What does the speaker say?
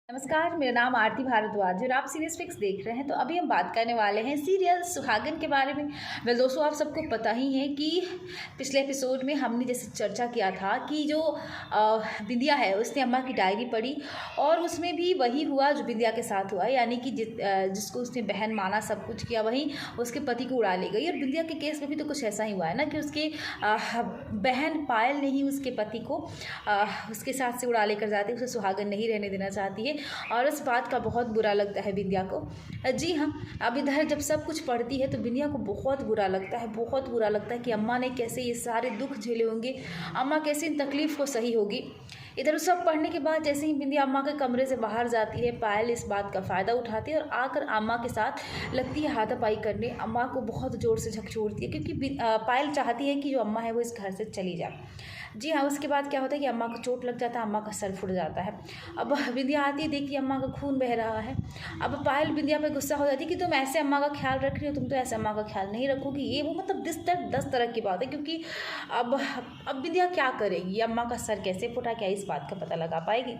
नमस्कार, मेरा नाम आरती भारद्वाज और आप सीरियस फिक्स देख रहे हैं। तो अभी हम बात करने वाले हैं सीरियल सुहागन के बारे में। वेल दोस्तों, आप सबको पता ही है कि पिछले एपिसोड में हमने जैसे चर्चा किया था कि जो बिंदिया है उसने अम्मा की डायरी पढ़ी और उसमें भी वही हुआ जो बिंदिया के साथ हुआ, यानी कि जिसको उसने बहन माना, सब कुछ किया, वही उसके पति को उड़ा ले गई। और बिंदिया के केस में भी तो कुछ ऐसा ही हुआ है ना कि उसके बहन पायल ने ही उसके पति को उसके साथ से उड़ा लेकर जाती है, उसे सुहागन नहीं रहने देना चाहती है और इस बात का बहुत बुरा लगता है बिंदिया को। जी हाँ, अब इधर जब सब कुछ पढ़ती है तो बिंदिया को बहुत बुरा लगता है, बहुत बुरा लगता है कि अम्मा ने कैसे ये सारे दुख झेले होंगे, अम्मा कैसे इन तकलीफ़ को सही होगी। इधर सब पढ़ने के बाद जैसे ही बिंदिया अम्मा के कमरे से बाहर जाती है, पायल इस बात का फ़ायदा उठाती है और आकर अम्मा के साथ लगती है हाथापाई करने। अम्मा को बहुत ज़ोर से झकझोरती है क्योंकि पायल चाहती है कि जो अम्मा है वो इस घर से चली जाए। जी हाँ, उसके बाद क्या होता है कि अम्मा को चोट लग जाता है, अम्मा का सर फुट जाता है। अब बिंदिया आती है, देखती है अम्मा का खून बह रहा है। अब पायल बिंदिया पे गुस्सा हो जाती है कि तुम ऐसे अम्मा का ख्याल रख रही हो, तुम तो ऐसे अम्मा का ख्याल नहीं रखोगी, ये वो, मतलब 10 तरह की बात है। क्योंकि अब बिंदिया क्या करेगी, अम्मा का सर कैसे फुटा, क्या इस बात का पता लगा पाएगी।